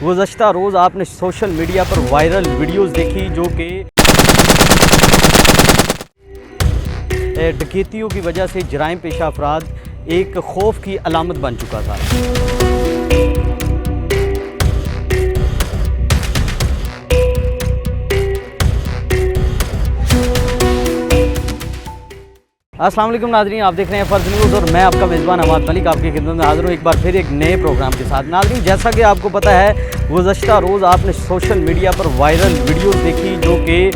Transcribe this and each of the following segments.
گزشتہ روز آپ نے سوشل میڈیا پر وائرل ویڈیوز دیکھی جو کہ ڈکیتیوں کی وجہ سے جرائم پیشہ افراد ایک خوف کی علامت بن چکا تھا۔ السلام علیکم ناظرین، آپ دیکھ رہے ہیں فرض نیوز اور میں آپ کا میزبان حماد ملک آپ کی خدمت میں حاضر ہوں ایک بار پھر ایک نئے پروگرام کے ساتھ۔ ناظرین، جیسا کہ آپ کو پتہ ہے گزشتہ روز آپ نے سوشل میڈیا پر وائرل ویڈیوز دیکھی جو کہ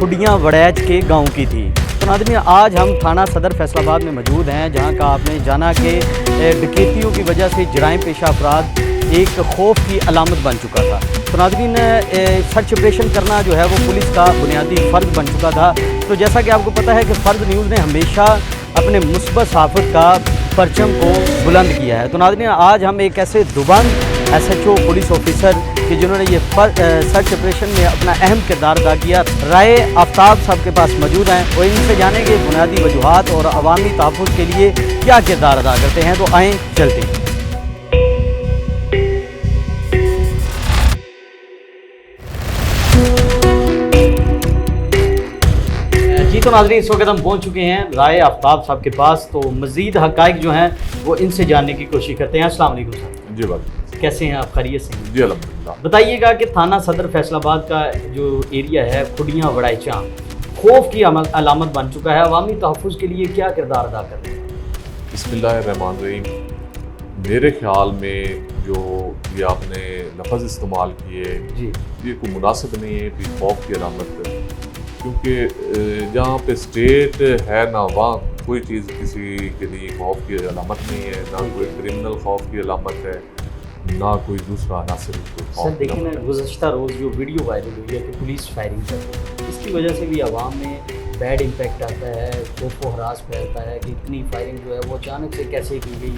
کھڈیاں وڑیچ کے گاؤں کی تھی۔ تو ناظرین، آج ہم تھانہ صدر فیصل آباد میں موجود ہیں جہاں کا آپ نے جانا کہ ڈکیتیوں کی وجہ سے جرائم پیشہ افراد ایک خوف کی علامت بن چکا تھا۔ تو ناظرین، سرچ آپریشن کرنا جو ہے وہ پولیس کا بنیادی فرض بن چکا تھا۔ تو جیسا کہ آپ کو پتہ ہے کہ فرض نیوز نے ہمیشہ اپنے مثبت صحافت کا پرچم کو بلند کیا ہے۔ تو ناظرین، آج ہم ایک ایسے دوبنگ S H O police officer کہ جنہوں نے یہ سرچ آپریشن میں اپنا اہم کردار ادا کیا، رائے آفتاب صاحب کے پاس موجود ہیں اور ان سے جانیں گے بنیادی وجوہات اور عوامی تحفظ کے لیے کیا کردار ادا کرتے ہیں۔ تو آئیں چلتے ہیں۔ جی تو ناظرین، اس وقت ہم پہنچ چکے ہیں رائے آفتاب صاحب کے پاس، تو مزید حقائق جو ہیں وہ ان سے جاننے کی کوشش کرتے ہیں۔ السلام علیکم سر۔ جی بات کیسے ہیں آپ؟ خیریت سے ہیں؟ جی الحمدللہ۔ بتائیے گا کہ تھانہ صدر فیصل آباد کا جو ایریا ہے کھڈیاں وڑیچاں خوف کی علامت بن چکا ہے، عوامی تحفظ کے لیے کیا کردار ادا کر رہے ہیں؟ بسم اللہ الرحمن الرحیم۔ میرے خیال میں جو یہ آپ نے لفظ استعمال کیے جی، یہ کوئی مناسب نہیں ہے کہ خوف کی علامت، کیونکہ جہاں پہ اسٹیٹ ہے نہ وہاں کوئی چیز کسی کے لیے خوف کی علامت نہیں ہے، نہ کوئی کرمنل خوف کی علامت ہے، نہ کوئی دوسرا عناصر خوف سر کی دیکھیں نا، علامت ہے۔ گزشتہ روز جو ویڈیو وائرل ہوئی ہے کہ پولیس فائرنگ کر رہی ہے، اس کی وجہ سے بھی عوام میں بیڈ امپیکٹ آتا ہے، خوف و ہراس پھیلتا ہے کہ اتنی فائرنگ جو ہے وہ اچانک سے کیسے کی گئی۔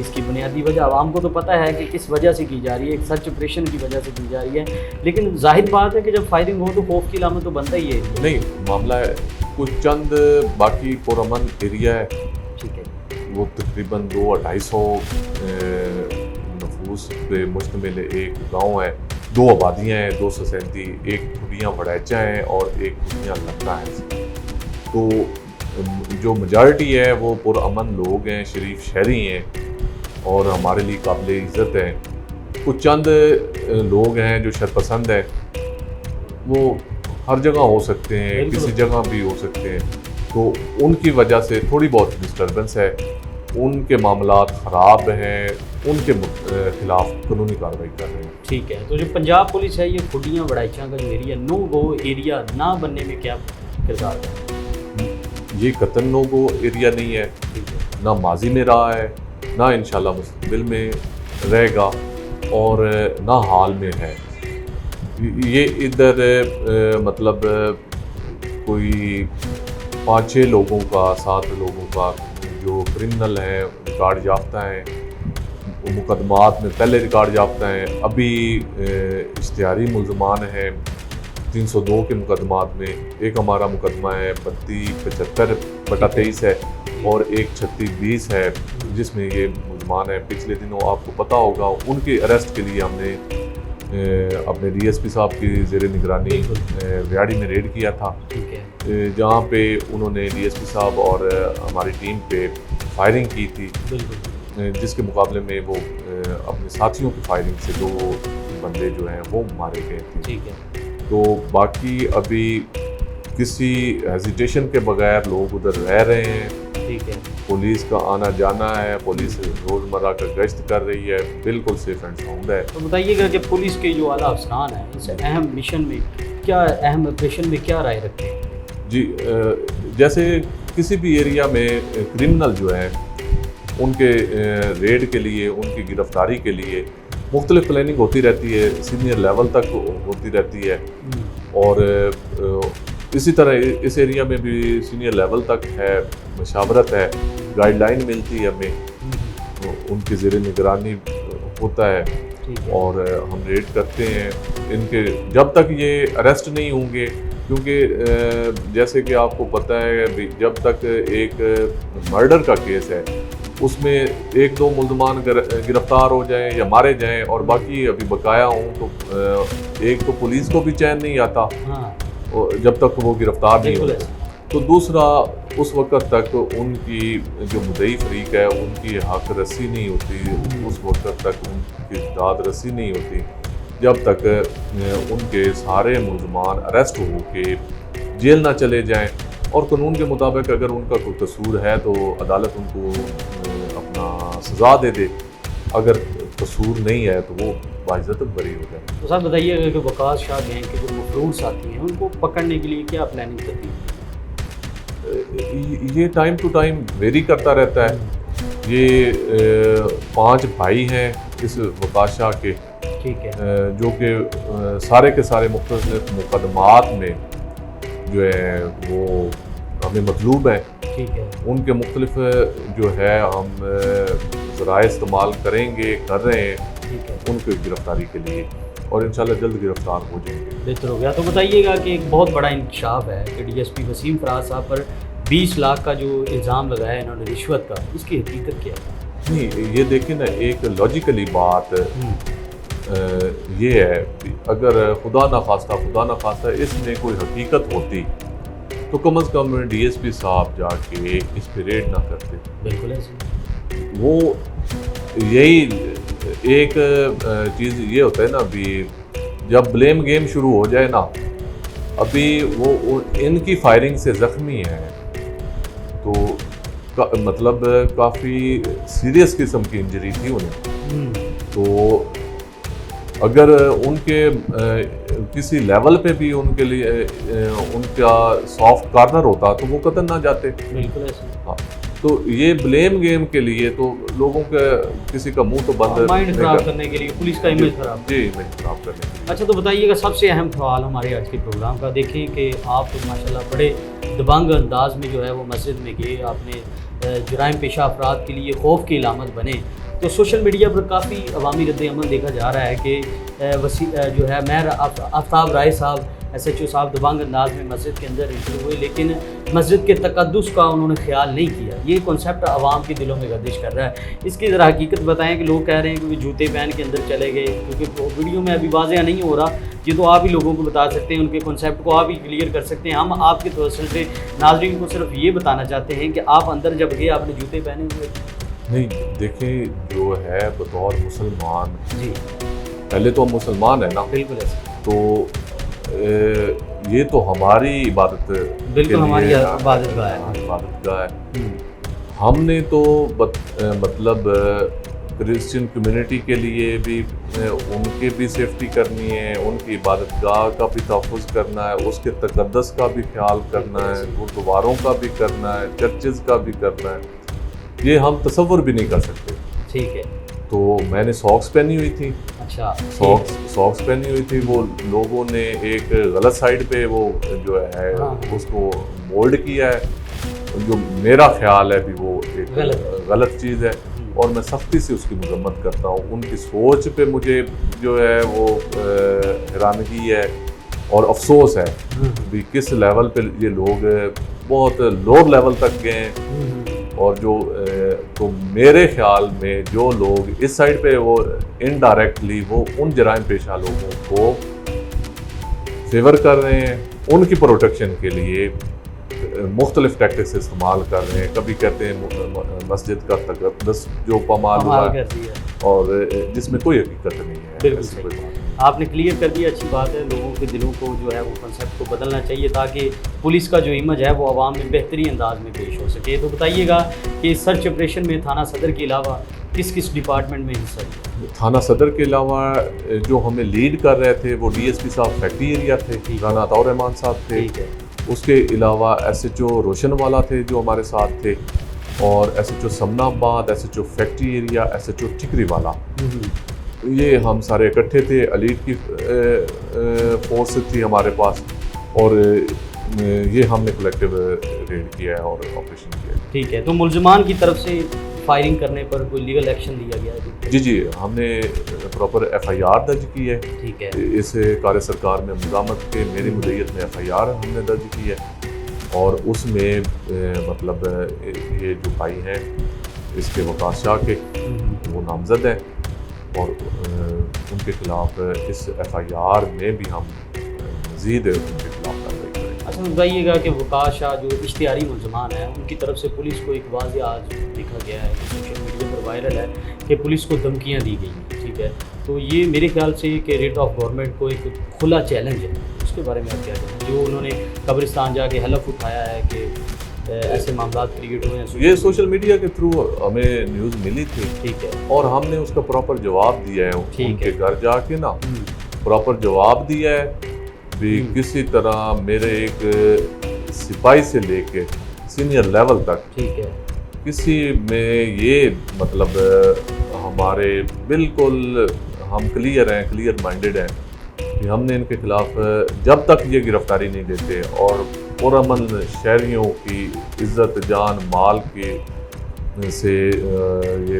اس کی بنیادی وجہ عوام کو تو پتہ ہے کہ کس وجہ سے کی جا رہی ہے، ایک سرچ آپریشن کی وجہ سے کی جا رہی ہے، لیکن ظاہر بات ہے کہ جب فائرنگ ہو تو خوف کی علامت تو بنتا ہی ہے۔ نہیں، معاملہ ہے کچھ چند باقی پرامن ایریا ہے، ٹھیک ہے، وہ تقریباً 200-250 نفوس پہ مشتمل ایک گاؤں ہے، 2 آبادیاں ہیں، 2 سوسائٹی، ایک کھڈیاں وڑیچاں ہیں اور ایک کھڈیاں لکڑا ہیں۔ تو جو میجارٹی ہے وہ پرامن لوگ ہیں، شریف شہری ہیں اور ہمارے لیے قابل عزت ہیں۔ کچھ چند لوگ ہیں جو شرپسند ہیں، وہ ہر جگہ ہو سکتے ہیں، کسی جگہ بھی ہو سکتے ہیں، تو ان کی وجہ سے تھوڑی بہت ڈسٹربنس ہے، ان کے معاملات خراب ہیں، ان کے خلاف قانونی کارروائی کر رہے ہیں۔ ٹھیک ہے، تو جو پنجاب پولیس ہے یہ کھڈیاں وڑیچاں کا جو ایریا نو گو ایریا نہ بننے میں کیا کردار ہے؟ یہ قطن نو گو ایریا نہیں ہے، ٹھیک ہے، نہ ماضی میں رہا ہے، نہ انشاءاللہ مستقبل میں رہے گا اور نہ حال میں ہے۔ یہ ادھر مطلب کوئی 5-6 لوگوں کا، 7 لوگوں کا جو کرمنل ہیں، ریکارڈ یافتہ ہیں، مقدمات میں پہلے ریکارڈ یافتہ ہیں، ابھی اشتہاری ملزمان ہیں 302 کے مقدمات میں۔ ایک ہمارا مقدمہ ہے 3275/23 ہے اور ایک 3620 ہے جس میں یہ ملزمان ہیں۔ پچھلے دنوں آپ کو پتہ ہوگا ان کے اریسٹ کے لیے ہم نے اپنے ڈی ایس پی صاحب کی زیر نگرانی ویاڑی میں ریڈ کیا تھا، ٹھیک ہے، جہاں پہ انہوں نے ڈی ایس پی صاحب اور ہماری ٹیم پہ فائرنگ کی تھی، بالکل، جس کے مقابلے میں وہ اپنے ساتھیوں کی فائرنگ سے 2 بندے جو ہیں وہ مارے گئے تھے۔ ٹھیک ہے، تو باقی ابھی کسی ہیزیٹیشن کے بغیر لوگ ادھر رہ رہے ہیں، ٹھیک ہے۔ پولیس کا آنا جانا ہے، پولیس روزمرہ کا گشت کر رہی ہے، بالکل سیف اینڈ ساؤنڈ ہے۔ تو بتائیے گا کہ پولیس کے جو اعلیٰ افسران ہیں اس اہم مشن میں کیا، اہم آپریشن میں کیا رائے رکھتے ہیں؟ جی، جیسے کسی بھی ایریا میں کرمنل جو ہیں ان کے ریڈ کے لیے، ان کی گرفتاری کے لیے مختلف پلاننگ ہوتی رہتی ہے، سینئر لیول تک ہوتی رہتی ہے، اور اسی طرح اس ایریا میں بھی سینئر لیول تک ہے، مشاورت ہے، گائیڈ لائن ملتی ہے ہمیں، ان کی زیر نگرانی ہوتا ہے اور ہم ریڈ کرتے ہیں ان کے جب تک یہ اریسٹ نہیں ہوں گے، کیونکہ جیسے کہ آپ کو پتہ ہے جب تک ایک مرڈر کا کیس ہے اس میں ایک دو ملزمان گرفتار ہو جائیں یا مارے جائیں اور باقی ابھی بقایا ہوں تو ایک تو پولیس کو بھی چین نہیں آتا جب تک وہ گرفتار نہیں ہوتے، تو دوسرا اس وقت تک ان کی جو مدعی فریق ہے ان کی حق رسی نہیں ہوتی، اس وقت تک ان کی داد رسی نہیں ہوتی جب تک ان کے سارے ملزمان اریسٹ ہو کے جیل نہ چلے جائیں، اور قانون کے مطابق اگر ان کا کوئی قصور ہے تو عدالت ان کو اپنا سزا دے دے، اگر قصور نہیں ہے تو وہ باعزت بری ہو جائے۔ تو صاحب بتائیے کہ وقاص شاہ گینگ کے جو مفروض ساتھی ہیں ان کو پکڑنے کے لیے کیا پلاننگ کرتی ہے؟ یہ ٹائم ٹو ٹائم ویری کرتا رہتا ہے۔ یہ 5 بھائی ہیں اس وقاص شاہ کے، ٹھیک ہے، جو کہ سارے کے سارے مختلف مقدمات میں جو ہے وہ ہمیں مطلوب ہیں، ٹھیک ہے، ان کے مختلف جو ہے ہم ذرائع استعمال کریں گے، کر رہے ہیں ٹھیک ہے، ان کی گرفتاری کے لیے، اور انشاءاللہ جلد گرفتار ہو جائیں گے۔ بہتر ہو گیا۔ تو بتائیے گا کہ ایک بہت بڑا انکشاف ہے کہ ڈی ایس پی وسیم فراز صاحب پر 20 لاکھ کا جو الزام لگایا ہے انہوں نے رشوت کا، اس کی حقیقت کیا ہے؟ نہیں، یہ دیکھیں نا، ایک لاجیکلی بات یہ ہے کہ اگر خدا نخواستہ اس میں کوئی حقیقت ہوتی تو کم از کم ڈی ایس پی صاحب جا کے اس پہ ریڈ نہ کرتے۔ بالکل ایسے وہ یہی ایک چیز یہ ہوتا ہے نا، ابھی جب بلیم گیم شروع ہو جائے نا، ابھی وہ ان کی فائرنگ سے زخمی ہیں تو مطلب کافی سیریس قسم کی انجری تھی انہیں، تو اگر ان کے کسی لیول پہ بھی ان کے لیے ان کا سافٹ کارنر ہوتا تو وہ قتل نہ جاتے۔ بالکل ایسے، ہاں، تو یہ بلیم گیم کے لیے تو لوگوں کا کسی کا منہ تو بند مائنڈ خراب کرنے کے لیے، پولیس کا امیج خراب۔ جی، امیج خراب کرنے کے لیے۔ اچھا، تو بتائیے گا سب سے اہم سوال ہمارے آج کے پروگرام کا، دیکھیں کہ آپ ماشاءاللہ بڑے دبنگ انداز میں جو ہے وہ مسجد میں گئے، آپ نے جرائم پیشہ افراد کے لیے خوف کی علامت بنے، تو سوشل میڈیا پر کافی عوامی رد عمل دیکھا جا رہا ہے کہ جو ہے مہر آفتاب رائے صاحب ایس ایچ او صاحب دبنگ انداز میں مسجد کے اندر انٹر ہوئے، لیکن مسجد کے تقدس کا انہوں نے خیال نہیں کیا۔ یہ کنسیپٹ عوام کے دلوں میں گردش کر رہا ہے، اس کی ذرا حقیقت بتائیں کہ لوگ کہہ رہے ہیں کہ وہ جوتے پہن کے اندر چلے گئے، کیونکہ ویڈیو میں ابھی واضح نہیں ہو رہا، یہ تو آپ ہی لوگوں کو بتا سکتے ہیں، ان کے کنسیپٹ کو آپ ہی کلیئر کر سکتے ہیں۔ ہم آپ کے توسل سے ناظرین کو صرف یہ بتانا چاہتے ہیں کہ آپ اندر جب گئے آپ نے جوتے پہنے ہوئے؟ نہیں، دیکھیں جو ہے بطور مسلمان، جی، پہلے تو ہم مسلمان ہیں نا، بالکل ایسے، تو یہ تو ہماری عبادت بالکل ہماری عبادت گاہ ہے، عبادت گاہ ہے۔ ہم نے تو مطلب کرسچن کمیونٹی کے لیے بھی ان کی بھی سیفٹی کرنی ہے، ان کی عبادت گاہ کا بھی تحفظ کرنا ہے، اس کے تقدس کا بھی خیال کرنا ہے، گردواروں کا بھی کرنا ہے، چرچز کا بھی کرنا ہے، یہ ہم تصور بھی نہیں کر سکتے۔ ٹھیک ہے، تو میں نے ساکس پہنی ہوئی تھی، اچھا، ساکس پہنی ہوئی تھی، وہ لوگوں نے ایک غلط سائڈ پہ وہ جو ہے اس کو مولڈ کیا ہے، جو میرا خیال ہے بھی وہ ایک غلط چیز ہے، اور میں سختی سے اس کی مذمت کرتا ہوں۔ ان کی سوچ پہ مجھے جو ہے وہ حیرانگی ہے اور افسوس ہے بھی کس لیول پہ یہ لوگ بہت لوور لیول تک گئے ہیں، اور جو تو میرے خیال میں جو لوگ اس سائڈ پہ وہ انڈائریکٹلی وہ ان جرائم پیشہ لوگوں کو فیور کر رہے ہیں، ان کی پروٹیکشن کے لیے مختلف ٹیکٹکس استعمال کر رہے ہیں۔ کبھی کہتے ہیں مسجد کا تقدس جو پامال ہوا ہے، اور جس میں کوئی حقیقت نہیں ہے۔ بالکل کوئی بات آپ نے کلیئر کر دیا، اچھی بات ہے، لوگوں کے دلوں کو جو ہے وہ کنسیپٹ کو بدلنا چاہیے تاکہ پولیس کا جو امیج ہے وہ عوام میں بہترین انداز میں پیش ہو سکے۔ تو بتائیے گا کہ سرچ آپریشن میں تھانہ صدر کے علاوہ کس ڈپارٹمنٹ میں حصہ لیا؟ تھانہ صدر کے علاوہ جو ہمیں لیڈ کر رہے تھے وہ ڈی ایس پی صاحب فیکٹری ایریا تھے، رانا عطاء الرحمان صاحب تھے، اس کے علاوہ ایس ایچ او روشن والا تھے جو ہمارے ساتھ تھے، اور S H O Samanabad, S H O factory area, S H O Thikriwala, یہ ہم سارے اکٹھے تھے۔ ایلیٹ کی فورس تھی ہمارے پاس، اور یہ ہم نے کلیکٹیو ریڈ کیا ہے اور آپریشن کیا ہے۔ ٹھیک ہے، تو ملزمان کی طرف سے فائرنگ کرنے پر کوئی لیگل ایکشن لیا گیا ہے؟ جی، ہم نے پراپر ایف آئی آر درج کی ہے۔ ٹھیک ہے، اس کار سرکار میں مزاحمت کے میری مدعیت میں ایف آئی آر ہم نے درج کی ہے، اور اس میں مطلب یہ جو بھائی ہیں اس کے وقاص شاہ کے، وہ نامزد ہیں اور ان کے خلاف اس ایف آئی آر میں بھی ہم مزید ان کے خلاف کارروائی کریں گے۔ اچھا بتائیے گا کہ وقاص شاہ جو اشتہاری ملزمان ہیں ان کی طرف سے پولیس کو ایک واضح آج لکھا گیا ہے کہ سوشل میڈیا پر وائرل ہے کہ پولیس کو دھمکیاں دی گئی ہیں، ٹھیک ہے، تو یہ میرے خیال سے کہ ریٹ آف گورنمنٹ کو ایک کھلا چیلنج ہے، اس کے بارے میں آپ کیا کہیں؟ جو انہوں نے قبرستان جا کے حلف اٹھایا ہے کہ ایسے معاملات کریٹ ہوئے ہیں، یہ سوشل میڈیا کے تھرو ہمیں نیوز ملی تھی، ٹھیک ہے، اور ہم نے اس کا پراپر جواب دیا ہے، ان ٹھیک کے ہے۔ گھر جا کے نا پراپر جواب دیا ہے بھی کسی طرح میرے ایک سپاہی سے لے کے سینئر لیول تک ٹھیک ہے، کسی میں یہ مطلب ہمارے بالکل ہم کلیئر ہیں، کلیئر مائنڈڈ ہیں کہ ہم نے ان کے خلاف جب تک یہ گرفتاری نہیں دیتے اور پرامن شہریوں کی عزت جان مال کے سے یہ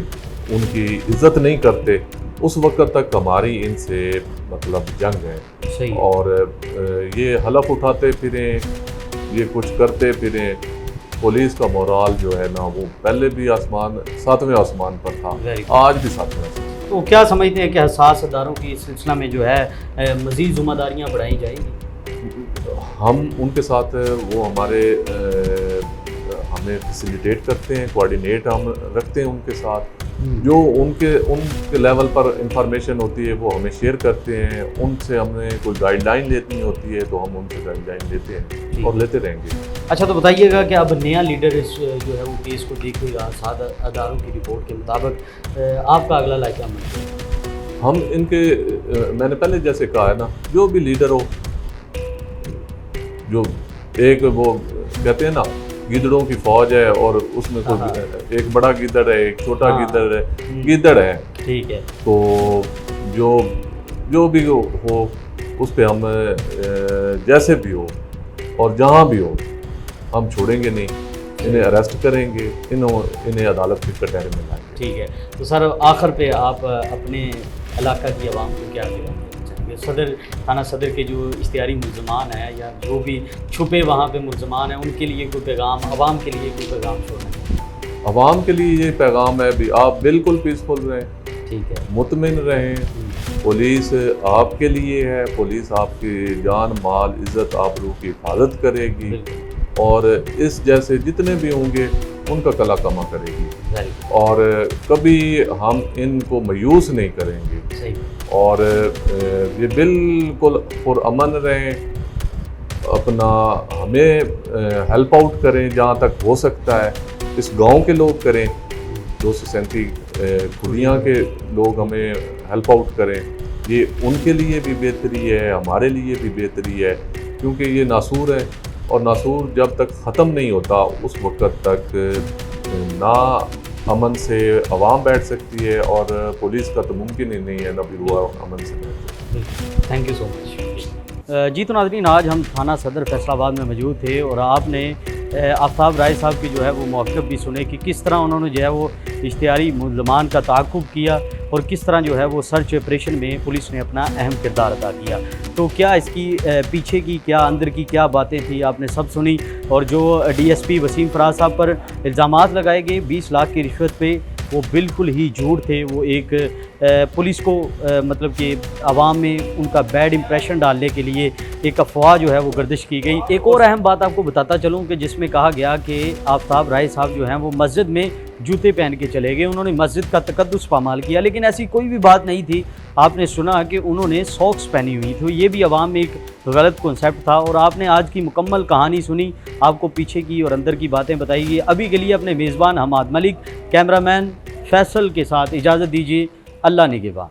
ان کی عزت نہیں کرتے، اس وقت تک ہماری ان سے مطلب جنگ ہے۔ صحیح، اور یہ حلف اٹھاتے پھریں، یہ کچھ کرتے پھریں، پولیس کا مورال جو ہے نا وہ پہلے بھی ساتویں آسمان پر تھا، آج بھی ساتویں آسمان۔ تو کیا سمجھتے ہیں کہ حساس اداروں کی اس سلسلہ میں جو ہے مزید ذمہ داریاں بڑھائی جائیں گی؟ ہم ان کے ساتھ وہ ہمارے ہمیں فیسیلیٹیٹ کرتے ہیں، کوآرڈینیٹ ہم رکھتے ہیں ان کے ساتھ، جو ان کے لیول پر انفارمیشن ہوتی ہے وہ ہمیں شیئر کرتے ہیں، ان سے ہمیں کوئی گائیڈ لائن لینی ہوتی ہے تو ہم ان سے گائیڈ لائن لیتے ہیں اور لیتے رہیں گے۔ اچھا تو بتائیے گا کہ اب نیا لیڈر اس جو ہے وہ کیس کو دیکھے گا، 7 اداروں کی رپورٹ کے مطابق آپ کا اگلا لائحہ عمل ہے؟ ہم ان کے میں نے پہلے جیسے کہا ہے نا، جو بھی لیڈر ہو، جو ایک وہ کہتے ہیں نا گیدڑوں کی فوج ہے اور اس میں کوئی ایک بڑا گیدڑ ہے، ایک چھوٹا گیدڑ ہے، گیدڑ ہے، ٹھیک ہے، تو جو بھی ہو اس پہ ہم جیسے بھی ہو اور جہاں بھی ہو ہم چھوڑیں گے نہیں، انہیں اریسٹ کریں گے، انہیں عدالت کے کٹہرے میں لائیں گے۔ ٹھیک ہے، تو سر آخر پہ آپ اپنے علاقہ کی عوام کو کیا پیغام دینا چاہیں گے؟ صدر تھانہ صدر کے جو اشتہاری ملزمان ہیں یا جو بھی چھپے وہاں پہ ملزمان ہیں ان کے لیے کوئی پیغام، عوام کے لیے کوئی پیغام چھوڑنا ہے؟ عوام کے لیے یہ پیغام ہے بھی آپ بالکل پیسفل رہیں، ٹھیک ہے، مطمئن رہیں، پولیس آپ کے لیے ہے، پولیس آپ کی جان مال عزت آبرو کی حفاظت کرے گی اور اس جیسے جتنے بھی ہوں گے ان کا کلا کما کرے گی، اور کبھی ہم ان کو مایوس نہیں کریں گے، اور یہ بالکل پرامن رہیں، اپنا ہمیں ہیلپ آؤٹ کریں جہاں تک ہو سکتا ہے، اس گاؤں کے لوگ کریں، 237 کھڑیاں کے لوگ ہمیں ہیلپ آؤٹ کریں، یہ ان کے لیے بھی بہتری ہے، ہمارے لیے بھی بہتری ہے، کیونکہ یہ ناسور ہے اور ناسور جب تک ختم نہیں ہوتا اس وقت تک نہ امن سے عوام بیٹھ سکتی ہے اور پولیس کا تو ممکن ہی نہیں ہے نہ بھی وہ امن سے بیٹھ سکتی ہے۔ تھینک یو سو مچ۔ جی تو ناظرین، آج ہم تھانہ صدر فیصل آباد میں موجود تھے اور آپ نے آفتاب رائے صاحب کی جو ہے وہ موقف بھی سنے کہ کس طرح انہوں نے جو ہے وہ اشتہاری ملزمان کا تعاقب کیا اور کس طرح جو ہے وہ سرچ آپریشن میں پولیس نے اپنا اہم کردار ادا کیا۔ تو کیا اس کی پیچھے کی کیا اندر کی کیا باتیں تھیں آپ نے سب سنی، اور جو ڈی ایس پی وسیم فراز صاحب پر الزامات لگائے گئے 20 لاکھ کی رشوت پہ، وہ بالکل ہی جھوٹ تھے، وہ ایک پولیس کو مطلب کہ عوام میں ان کا بیڈ امپریشن ڈالنے کے لیے ایک افواہ جو ہے وہ گردش کی گئی۔ ایک اور اہم بات آپ کو بتاتا چلوں کہ جس میں کہا گیا کہ آفتاب رائے صاحب جو ہیں وہ مسجد میں جوتے پہن کے چلے گئے، انہوں نے مسجد کا تقدس پامال کیا، لیکن ایسی کوئی بھی بات نہیں تھی۔ آپ نے سنا کہ انہوں نے ساکس پہنی ہوئی تھی، یہ بھی عوام میں ایک غلط کنسیپٹ تھا، اور آپ نے آج کی مکمل کہانی سنی، آپ کو پیچھے کی اور اندر کی باتیں بتائی گئی۔ ابھی کے لیے اپنے میزبان حماد ملک، کیمرہ مین فیصل کے ساتھ اجازت دیجیے، اللہ نگہبان۔